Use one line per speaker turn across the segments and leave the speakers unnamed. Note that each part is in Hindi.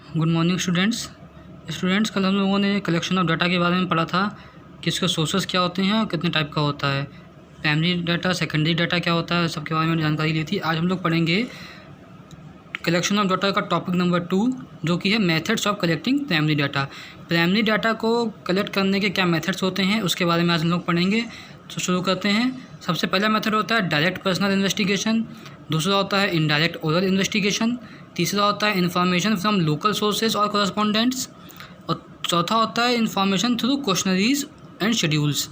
Good morning students. कल हम लोगों ने कलेक्शन ऑफ डाटा के बारे में पढ़ा था कि इसके सोर्सेज क्या होते हैं और कितने टाइप का होता है। प्राइमरी डाटा, सेकेंडरी डाटा क्या होता है, सबके बारे में जानकारी ली थी। आज हम लोग पढ़ेंगे कलेक्शन ऑफ डाटा का टॉपिक नंबर 2, जो कि है methods of collecting primary data. Primary data को कलेक्ट करने के क्या मेथड्स होते हैं उसके बारे में आज हम लोग पढ़ेंगे। तो शुरू करते हैं। सबसे पहला मेथड होता है डायरेक्ट पर्सनल इन्वेस्टिगेशन, दूसरा होता है इनडायरेक्ट ओरल इन्वेस्टिगेशन, तीसरा होता है इन्फॉर्मेशन फ्रॉम लोकल सोर्सेज और कॉरस्पॉन्डेंट्स, और चौथा होता है information through questionnaires and schedules.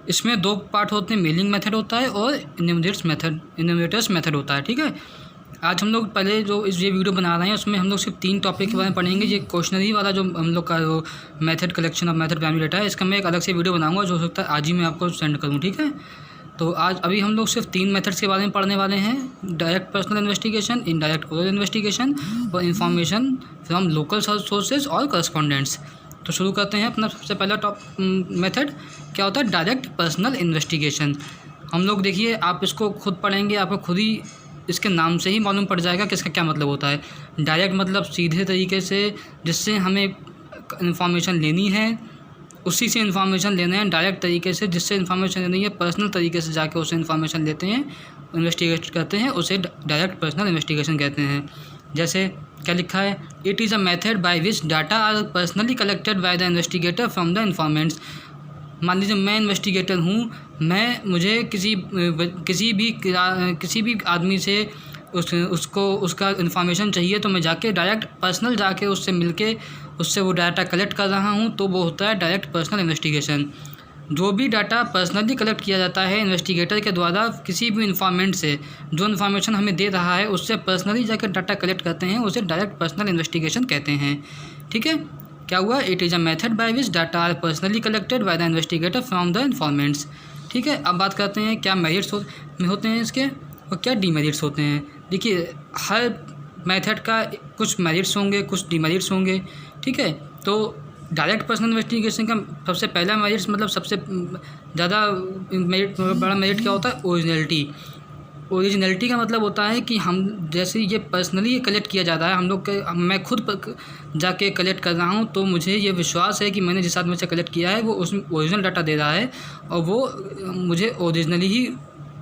इसमें दो पार्ट होते हैं, मेलिंग मेथड होता है और इन्यूमरेटर्स मेथड होता है। ठीक है, आज हम लोग पहले जो ये वीडियो बना रहे हैं उसमें हम लोग सिर्फ 3 टॉपिक के बारे में पढ़ेंगे। ये क्वेश्चनरी वाला जो हम लोग का जो method collection of method primary data है, इसका मैं एक अलग से वीडियो बनाऊंगा, जो हो सकता है आज ही मैं आपको सेंड करूँ। ठीक है, तो आज अभी हम लोग सिर्फ 3 मेथड्स के बारे में पढ़ने वाले हैं, direct personal investigation, indirect oral investigation और इन्फॉर्मेशन फ्रॉम लोकल सोर्सेज और करस्पॉन्डेंट्स। तो शुरू करते हैं। अपना सबसे पहला मेथड क्या होता है, डायरेक्ट पर्सनल इन्वेस्टिगेशन। हम लोग देखिए, आप इसको खुद पढ़ेंगे, आपको खुद ही इसके नाम से ही मालूम पड़ जाएगा कि इसका क्या मतलब होता है। डायरेक्ट मतलब सीधे तरीके से जिससे हमें इन्फॉर्मेशन लेनी है उसी से इन्फॉर्मेशन लेना है। डायरेक्ट तरीके से जिससे इन्फॉर्मेशन लेनी है, पर्सनल तरीके से जाके उससे इन्फॉर्मेशन लेते हैं, इन्वेस्टिगेट करते हैं, उसे डायरेक्ट पर्सनल इन्वेस्टिगेशन कहते हैं। जैसे क्या लिखा है, it is a method by which data are personally collected by the investigator from the informants. मान लीजिए मैं इन्वेस्टिगेटर हूँ, मुझे किसी भी आदमी से उसको उसका इन्फॉर्मेशन चाहिए, तो मैं जाके डायरेक्ट पर्सनल जाके उससे मिलके उससे वो डाटा कलेक्ट कर रहा हूँ, तो वो होता है डायरेक्ट पर्सनल इन्वेस्टिगेशन। जो भी डाटा पर्सनली कलेक्ट किया जाता है इन्वेस्टिगेटर के द्वारा किसी भी इन्फॉर्मेंट से, जो इन्फॉर्मेशन हमें दे रहा है उससे पर्सनली जाकर डाटा कलेक्ट करते हैं, उसे डायरेक्ट पर्सनल इन्वेस्टिगेशन कहते हैं। ठीक है, क्या हुआ, it is a method by which data are personally collected by the investigator from the informants. ठीक है, अब बात करते हैं क्या मेरिट्स होते हैं इसके और क्या डीमेरिट्स होते हैं। देखिए, हर मेथड का कुछ मेरिट्स होंगे, कुछ डीमेरिट्स होंगे। ठीक है, तो डायरेक्ट पर्सनल इन्वेस्टिगेशन का सबसे पहला मेरिट्स मतलब सबसे ज़्यादा मेरिट, बड़ा मेरिट क्या होता है, ओरिजिनलिटी का मतलब होता है कि हम जैसे ये पर्सनली कलेक्ट किया जाता है, मैं खुद जाके कलेक्ट कर रहा हूँ, तो मुझे ये विश्वास है कि मैंने जिस आदमी से कलेक्ट किया है वो उसमें ओरिजिनल डाटा दे रहा है और वो मुझे ओरिजिनली ही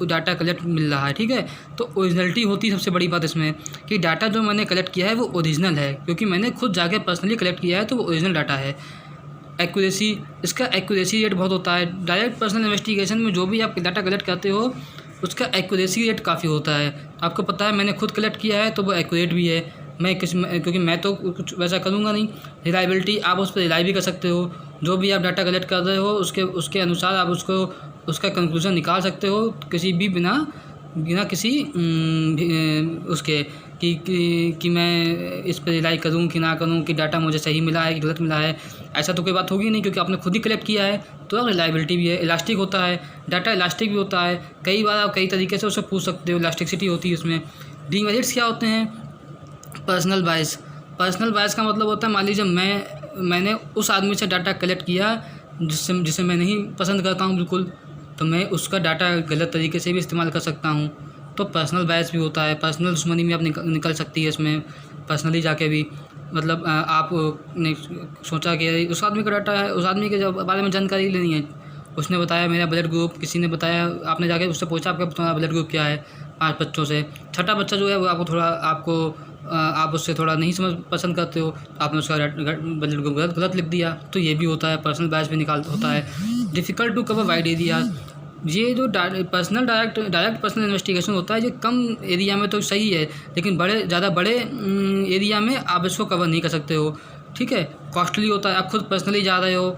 डाटा कलेक्ट मिल रहा है। ठीक है, तो ओरिजिनलिटी होती है सबसे बड़ी बात इसमें, कि डाटा जो मैंने कलेक्ट किया है वो ओरिजिनल है, क्योंकि मैंने खुद जाके पर्सनली कलेक्ट किया है, तो वो ओरिजिनल डाटा है। एक्यूरेसी, इसका एक्यूरेसी रेट बहुत होता है। डायरेक्ट पर्सनल इन्वेस्टिगेशन में जो भी आप डाटा कलेक्ट करते हो उसका एक्यूरेसी रेट काफ़ी होता है। आपको पता है मैंने खुद कलेक्ट किया है तो वो एक्यूरेट भी है। क्योंकि मैं तो कुछ वैसा करूँगा नहीं। रिलायबिलिटी, आप उस पर रिलाई भी कर सकते हो। जो भी आप डाटा कलेक्ट कर रहे हो उसके अनुसार आप उसका कंक्लूजन निकाल सकते हो, किसी भी बिना किसी उसके कि मैं इस पर रिलाई करूँ कि ना करूँ, कि डाटा मुझे सही मिला है कि गलत मिला है। ऐसा तो कोई बात होगी नहीं, क्योंकि आपने खुद ही कलेक्ट किया है। तो रिलायबिलिटी भी है। इलास्टिक होता है, डाटा इलास्टिक भी होता है। कई बार आप कई तरीके से उससे पूछ सकते हो, इलास्टिसिटी होती है उसमें। डीमेरिट्स क्या होते हैं, पर्सनल बायस का मतलब होता है, मान लीजिए मैंने उस आदमी से डाटा कलेक्ट किया जिसे मैं नहीं पसंद करता हूँ बिल्कुल, तो मैं उसका डाटा गलत तरीके से भी इस्तेमाल कर सकता हूँ, तो पर्सनल बायस भी होता है। पर्सनल दुश्मनी भी आप निकल सकती है इसमें, पर्सनली जाके भी। मतलब आपने सोचा कि उस आदमी का डाटा है, उस आदमी के बारे में जानकारी लेनी है, उसने बताया मेरा ब्लड ग्रुप, किसी ने बताया, आपने जाके उससे पूछा आपका तुम्हारा ब्लड ग्रुप क्या है 5 बच्चों से। छठा बच्चा जो है वो आप उससे थोड़ा नहीं पसंद करते हो, आपने उसका ब्लड ग्रुप गलत लिख दिया, तो ये भी होता है, पर्सनल बायस भी होता है। Difficult to cover wide area, ये जो डायरेक्ट पर्सनल इन्वेस्टिगेशन होता है, ये कम एरिया में तो सही है, लेकिन ज़्यादा बड़े एरिया में आप इसको कवर नहीं कर सकते हो। ठीक है, कॉस्टली होता है। आप खुद पर्सनली जा रहे हो,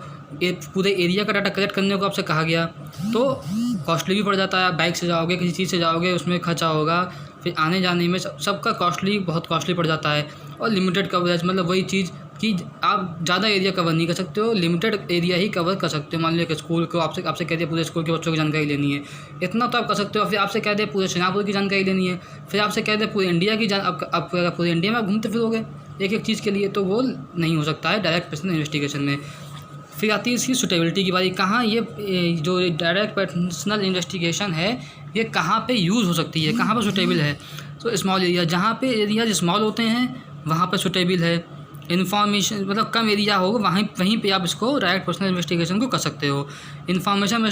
पूरे एरिया का डाटा कलेक्ट करने को आपसे कहा गया, तो कॉस्टली भी पड़ जाता है। आप बाइक से जाओगे, किसी चीज़ से जाओगे, उसमें खर्चा होगा, फिर आने जाने में सबका बहुत कॉस्टली पड़ जाता है। और लिमिटेड कवरेज मतलब वही चीज़ कि आप ज़्यादा एरिया कवर नहीं कर सकते हो, लिमिटेड एरिया ही कवर कर सकते हो। मान लीजिए कि स्कूल को आपसे कह दिया पूरे स्कूल के बच्चों की जानकारी लेनी है, इतना तो आप कर सकते हो। फिर आपसे कह दे पूरे शाहजहाँपुर की जानकारी लेनी है, फिर आपसे कह दे पूरे इंडिया की आप पूरे इंडिया में आप घूमते फिरोगे एक चीज़ के लिए, तो वो नहीं हो सकता है डायरेक्ट पर्सनल इन्वेस्टिगेशन में। फिर आती है इसकी सुटेबिलिटी की बारी। कहाँ ये जो डायरेक्ट पर्सनल इन्वेस्टिगेशन है ये कहाँ पे यूज़ हो सकती है, कहाँ पर सुटेबल है। तो स्मॉल एरिया, जहाँ पे एरिया स्मॉल होते हैं वहाँ पर सुटेबल है। इन्फॉर्मेशन मतलब कम एरिया होगा वहीं पे आप इसको डायरेक्ट पर्सनल इन्वेस्टिगेशन को कर सकते हो। इन्फॉर्मेशन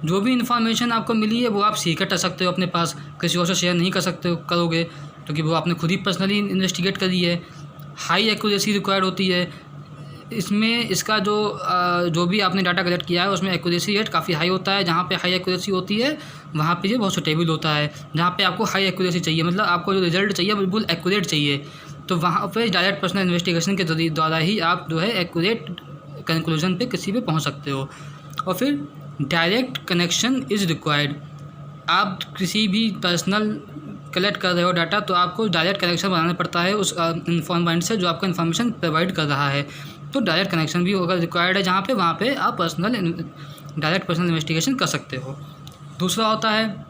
जो भी इन्फॉर्मेशन आपको मिली है वो आप सीक्रेट रख सकते हो अपने पास, किसी और से शेयर नहीं कर सकते करोगे, क्योंकि वो आपने खुद ही पर्सनली इन्वेस्टिगेट करी है। हाई एक्यूरेसी रिक्वायर्ड होती है इसमें। इसका जो भी आपने डाटा कलेक्ट किया है उसमें एक्यूरेसी रेट काफ़ी हाई होता है। जहाँ पे हाई एक्यूरेसी होती है वहाँ पे ये बहुत सुटेबल होता है। जहाँ पे आपको हाई एक्यूरेसी चाहिए, मतलब आपको जो रिजल्ट चाहिए बिल्कुल एक्यूरेट चाहिए, तो वहाँ पे डायरेक्ट पर्सनल इन्वेस्टिगेशन के द्वारा ही आप जो है एक्यूरेट कंक्लूजन पे किसी पे पहुँच सकते हो। और फिर डायरेक्ट कनेक्शन इज़ रिक्वायर्ड। आप किसी भी पर्सनल कलेक्ट कर रहे हो डाटा, तो आपको डायरेक्ट कनेक्शन बनाना पड़ता है उस इन्फॉर्मेंट से जो आपको इन्फॉर्मेशन प्रोवाइड कर रहा है। तो डायरेक्ट कनेक्शन भी अगर रिक्वायर्ड है जहाँ पे, वहाँ पे आप डायरेक्ट पर्सनल इन्वेस्टिगेशन कर सकते हो। दूसरा होता है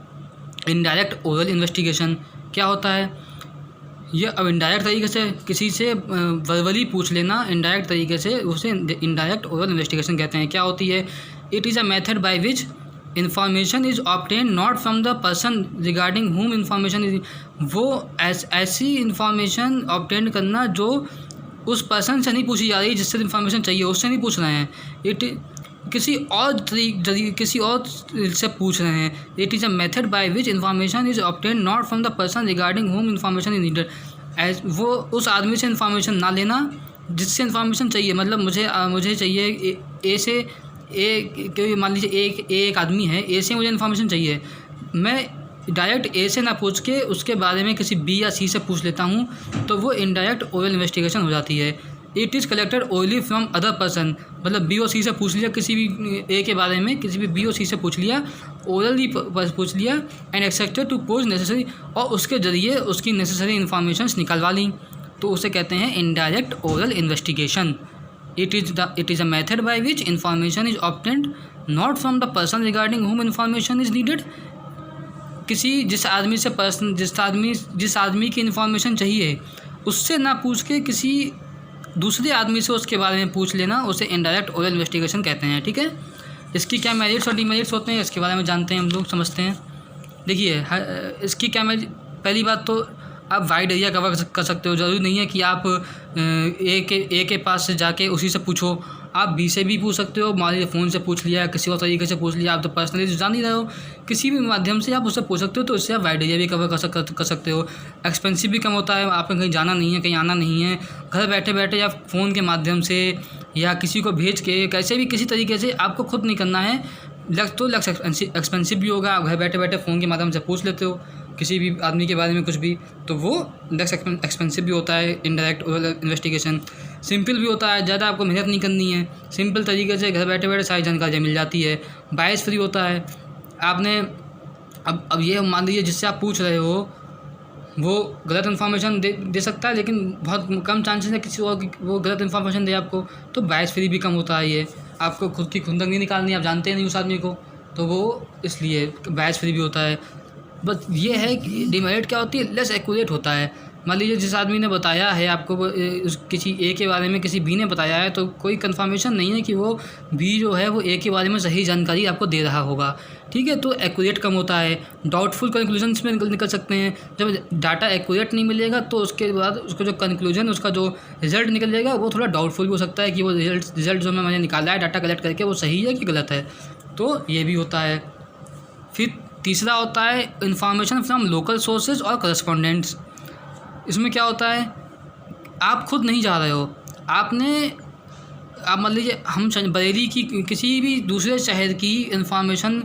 इनडायरेक्ट ओरल इन्वेस्टिगेशन। क्या होता है ये? अब इनडायरेक्ट तरीके से किसी से वर्बली पूछ लेना, इनडायरेक्ट तरीके से उसे इनडायरेक्ट ओरल इन्वेस्टिगेशन कहते हैं। क्या होती है? It is a method by which information is obtain not from the person regarding हुम इन्फॉर्मेशन इज। वो ऐसी इन्फॉर्मेशन ऑब्टेन करना जो उस पर्सन से नहीं पूछी जा रही जिससे इन्फॉर्मेशन चाहिए, उससे नहीं पूछ रहे हैं। किसी और से पूछ रहे हैं। It is a method by which information is obtain not from the person regarding home information is needed. वो उस आदमी से इन्फॉर्मेशन ना लेना जिससे इन्फॉर्मेशन चाहिए। मतलब मुझे चाहिए ए से मान लीजिए एक आदमी है, ए से मुझे इन्फॉर्मेशन चाहिए, मैं डायरेक्ट ए से ना पूछ के उसके बारे में किसी बी या सी से पूछ लेता हूँ, तो वो इनडायरेक्ट ओरल इन्वेस्टिगेशन हो जाती है। It is collected only from other person. मतलब बी और सी से पूछ लिया, किसी भी ए के बारे में किसी भी बी और सी से पूछ लिया, ओरली पूछ लिया, and accepted to pose necessary, और उसके ज़रिए उसकी नेसेसरी इन्फॉर्मेशंस निकलवा ली, तो उसे कहते हैं indirect oral investigation. It is a method by which information is obtained not from the person regarding हुम इन्फॉर्मेशन इज नीडेड। जिस आदमी की इन्फॉर्मेशन चाहिए उससे ना पूछ के किसी दूसरे आदमी से उसके बारे में पूछ लेना, उसे इनडायरेक्ट ओरल इन्वेस्टिगेशन कहते हैं। ठीक है, इसकी क्या मेरिट्स और डिमेरिट्स होते हैं इसके बारे में जानते हैं, हम लोग समझते हैं। देखिए इसकी क्या पहली बात तो आप वाइड एरिया कवर कर सकते हो। ज़रूरी नहीं है कि आप ए के पास से जाके उसी से पूछो, आप बी से भी पूछ सकते हो। मान लीजिए फ़ोन से पूछ लिया, किसी और तरीके से पूछ लिया, आप तो पर्सनली जान ही रहे हो, किसी भी माध्यम से आप उससे पूछ सकते हो, तो इससे आप वाइड एरिया भी कवर कर सकते हो। एक्सपेंसिव भी कम होता है, आपको कहीं जाना नहीं है, कहीं आना नहीं है, घर बैठे बैठे या फ़ोन के माध्यम से या किसी को भेज के कैसे भी किसी तरीके से आपको खुद नहीं करना है। एक्सपेंसिव भी होगा, आप घर बैठे बैठे फ़ोन के माध्यम से पूछ लेते हो किसी भी आदमी के बारे में कुछ भी, तो वो एक्सपेंसिव भी होता है इनडायरेक्ट ओरल इन्वेस्टिगेशन। सिंपल भी होता है, ज़्यादा आपको मेहनत नहीं करनी है, सिंपल तरीके से घर बैठे बैठे सारी जानकारी मिल जाती है। बायस फ्री होता है। आपने अब ये मान लीजिए जिससे आप पूछ रहे हो वो गलत इन्फॉर्मेशन दे सकता है, लेकिन बहुत कम चांसेस है किसी और वो गलत इन्फॉर्मेशन दे आपको, तो बायस फ्री भी कम होता है। ये आपको खुद की खुंदक नहीं निकालनी, आप जानते नहीं उस आदमी को, तो वो इसलिए बायस फ्री भी होता है। बस ये है कि डिमेरिट क्या होती है, लेस एक्यूरेट होता है। मान लीजिए जिस आदमी ने बताया है आपको किसी ए के बारे में किसी बी ने बताया है, तो कोई कंफर्मेशन नहीं है कि वो बी जो है वो ए के बारे में सही जानकारी आपको दे रहा होगा। ठीक है, तो एक्यूरेट कम होता है। डाउटफुल कंक्लूजन्स में निकल सकते हैं। जब डाटा एक्यूरेट नहीं मिलेगा तो उसके बाद उसका जो कंक्लूजन, उसका जो रिज़ल्ट निकलेगा वो थोड़ा डाउटफुल भी हो सकता है कि वो रिज़ल्ट जो मैंने निकाला है डाटा कलेक्ट करके वो सही है कि गलत है, तो ये भी होता है। फिर तीसरा होता है इन्फॉर्मेशन फ्रॉम लोकल सोर्सेज और करस्पॉन्डेंट्स। इसमें क्या होता है, आप खुद नहीं जा रहे हो, आप मान लीजिए हम बरेली की किसी भी दूसरे शहर की इन्फॉर्मेशन,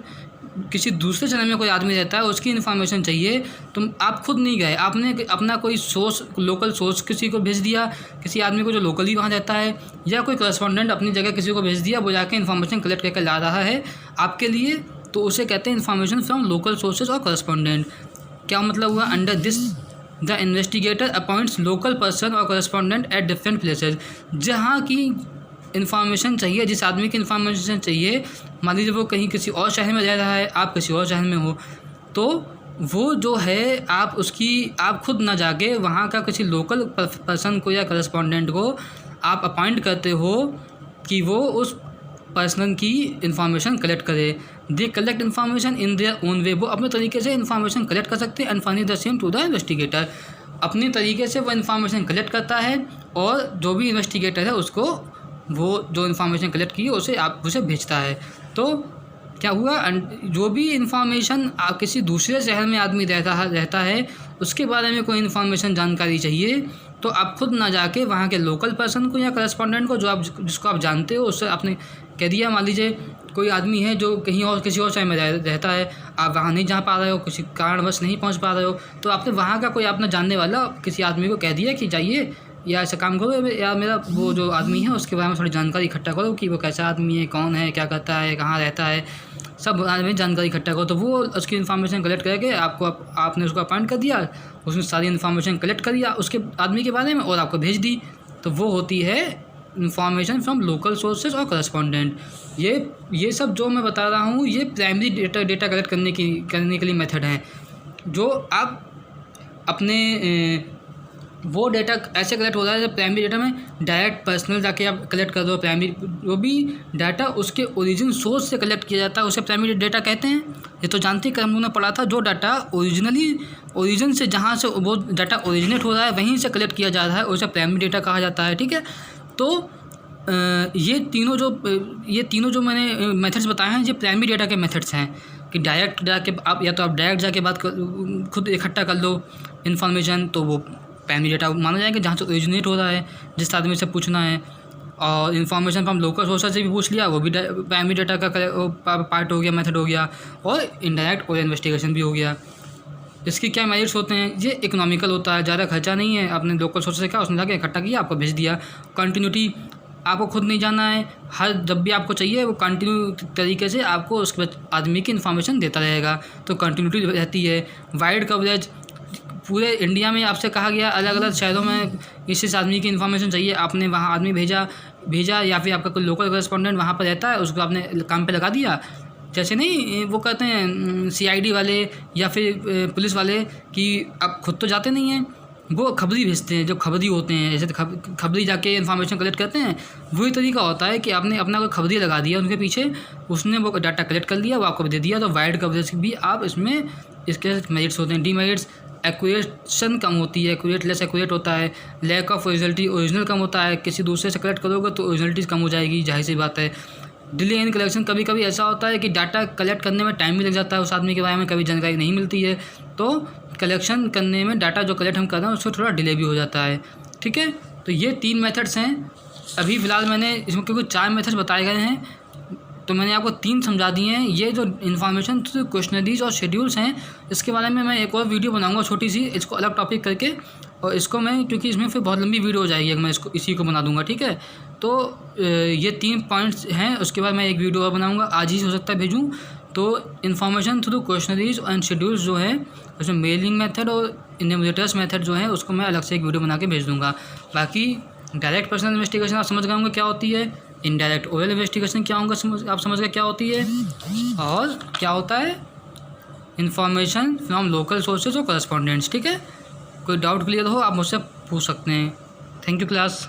किसी दूसरे शहर में कोई आदमी रहता है उसकी इन्फॉर्मेशन चाहिए, तो आप खुद नहीं गए, आपने अपना कोई सोर्स, लोकल सोर्स किसी को भेज दिया, किसी आदमी को जो लोकली वहाँ रहता है, या कोई करस्पॉन्डेंट अपनी जगह किसी को भेज दिया, वो जाके इन्फॉर्मेशन कलेक्ट करके ला रहा है आपके लिए, तो उसे कहते हैं इन्फॉर्मेशन फ्रॉम लोकल सोर्सेज और करस्पॉन्डेंट। क्या मतलब हुआ? Under this the investigator appoints local person और करस्पॉन्डेंट एट डिफरेंट प्लेसेज। जहाँ की इन्फॉर्मेशन चाहिए, जिस आदमी की इन्फॉर्मेशन चाहिए, मान लीजिए वो कहीं किसी और शहर में रह रहा है, आप किसी और शहर में हो, तो वो जो है आप खुद ना जाके वहाँ का किसी लोकल पर्सन को या करस्पॉन्डेंट को आप अपॉइंट करते हो कि वो उस पर्सन की इन्फॉर्मेशन कलेक्ट करे। They collect information in their own way. वो अपने तरीके से इन्फॉर्मेशन कलेक्ट कर सकते हैं and furnish the same to the investigator. अपने तरीके से वो इन्फॉर्मेशन कलेक्ट करता है और जो भी इन्वेस्टिगेटर है उसको वो जो इन्फॉर्मेशन कलेक्ट की उसे भेजता है। तो क्या हुआ, जो भी इन्फॉर्मेशन किसी दूसरे शहर में आदमी रहता है उसके बारे में कोई इन्फॉर्मेशन जानकारी चाहिए तो आप खुद ना जाके वहाँ के लोकल पर्सन को या करस्पॉन्डेंट को जिसको आप जानते हो उससे आपने कह दिया। मान लीजिए कोई आदमी है जो कहीं और किसी और शहर में रहता है, आप वहाँ नहीं जा पा रहे हो, किसी कारणवश नहीं पहुँच पा रहे हो, तो आपने वहाँ का कोई अपना जानने वाला किसी आदमी को कह दिया कि जाइए या ऐसा काम करो या मेरा वो जो आदमी है उसके बारे में थोड़ी जानकारी इकट्ठा करो कि वो कैसा आदमी है, कौन है, क्या करता है, कहाँ रहता है, सब बारे में जानकारी इकट्ठा करो। तो वो उसकी इन्फॉर्मेशन कलेक्ट करके आपने उसको अपॉइंट कर दिया, उसने सारी इन्फॉर्मेशन कलेक्ट कर दिया उसके आदमी के बारे में और आपको भेज दी। तो वो होती है इन्फॉर्मेशन फ्रॉम लोकल सोर्सेज और करस्पॉन्डेंट। ये सब जो मैं बता रहा हूँ ये प्राइमरी डेटा कलेक्ट करने के लिए मेथड हैं, जो आप अपने वो डेटा ऐसे कलेक्ट होता है जब प्राइमरी डेटा में डायरेक्ट पर्सनल जाके आप कलेक्ट कर दो। प्राइमरी जो भी डाटा उसके ओरिजिन सोर्स से कलेक्ट किया जाता है उसे प्राइमरी डेटा कहते हैं। ये तो जानते हैं कि हम लोगों ने पढ़ा था, जो डाटा ओरिजिन से जहाँ से वो डाटा ओरिजिनेट हो रहा है वहीं से कलेक्ट किया जा रहा है उसे प्राइमरी डेटा कहा जाता है। ठीक है, तो ये तीनों जो मैंने मेथड्स बताए हैं ये प्राइमरी डेटा के मेथड्स हैं कि डायरेक्ट जाके आप या तो आप डायरेक्ट जाके खुद इकट्ठा कर लो इन्फॉर्मेशन, तो वो प्राइमरी डेटा माना जाएगा जहाँ से ओरिजिनेट हो रहा है, जिस आदमी से पूछना है। और इन्फॉर्मेशन फ्रॉम लोकल सोर्सेज से भी पूछ लिया, वो भी प्राइमरी डेटा का पार्ट हो गया, मेथड हो गया। और इनडायरेक्ट और इन्वेस्टिगेशन भी हो गया। इसके क्या मेरिट्स होते हैं, ये इकोनॉमिकल होता है, ज़्यादा खर्चा नहीं है। आपने लोकल सोर्स से क्या उसने जाके इकट्ठा किया, आपको भेज दिया। कंटिन्यूटी आपको खुद नहीं जाना है, हर जब भी आपको चाहिए वो कंटिन्यू तरीके से आपको उस आदमी की इन्फॉर्मेशन देता रहेगा, तो कंटिन्यूटी रहती है। वाइड कवरेज, पूरे इंडिया में आपसे कहा गया अलग अलग शहरों में इस आदमी की इन्फॉर्मेशन चाहिए, आपने वहाँ आदमी भेजा या फिर आपका कोई लोकल करेस्पॉन्डेंट वहाँ पर रहता है उसको आपने काम पे लगा दिया। जैसे नहीं वो कहते हैं CID वाले या फिर पुलिस वाले कि आप खुद तो जाते नहीं हैं, वो खबरी भेजते हैं, जो खबरी होते हैं जैसे खबरी जाके इन्फॉर्मेशन कलेक्ट करते हैं। वही तरीका होता है कि आपने अपना कोई खबरी लगा दिया उनके पीछे, उसने वो डाटा कलेक्ट कर लिया, वो आपको दे दिया। तो वाइड कवरेज भी आप इसमें इसके मेरिट्स होते हैं। डीमेरिट्स, एक्यूरेशन कम होती है, लेस एक्यूरेट होता है। लैक ऑफ ओरिजिनलिटी, ओरिजिनल कम होता है, किसी दूसरे से कलेक्ट करोगे तो ओरिजिनलिटी कम हो जाएगी, जाहिर सी बात है। डिले इन कलेक्शन, कभी कभी ऐसा होता है कि डाटा कलेक्ट करने में टाइम भी लग जाता है, उस आदमी के बारे में कभी जानकारी नहीं मिलती है, तो कलेक्शन करने में डाटा जो कलेक्ट हम कर रहे हैं उसको थोड़ा डिले भी हो जाता है। ठीक है, तो ये 3 मेथड्स हैं अभी फ़िलहाल मैंने इसमें, क्योंकि 4 मेथड्स बताए गए हैं तो मैंने आपको 3 समझा दिए हैं। ये जो इन्फॉर्मेशन क्वेश्चनरीज और शेड्यूल्स हैं इसके बारे में मैं एक और वीडियो बनाऊंगा छोटी सी, इसको अलग टॉपिक करके, और इसको मैं क्योंकि इसमें फिर बहुत लंबी वीडियो हो जाएगी अगर मैं इसी को बना दूंगा। ठीक है, तो ये 3 पॉइंट्स हैं, उसके बाद मैं एक वीडियो और बनाऊंगा, आज ही हो सकता है भेजूँ। तो information through questionnaires and schedules जो है उसमें मेलिंग मेथड और इन्यूमरेटर्स मेथड जो है उसको मैं अलग से एक वीडियो बना के भेज दूँगा। बाकी डायरेक्ट पर्सनल इन्वेस्टिगेशन आप समझ गए होंगे क्या होती है, इनडायरेक्ट ओरल इन्वेस्टिगेशन क्या होगा आप समझ गए क्या होती है, और क्या होता है इन्फॉर्मेशन फ्रॉम लोकल सोर्सेज और करस्पॉन्डेंट्स। ठीक है, कोई डाउट क्लियर हो आप मुझसे पूछ सकते हैं। Thank you class.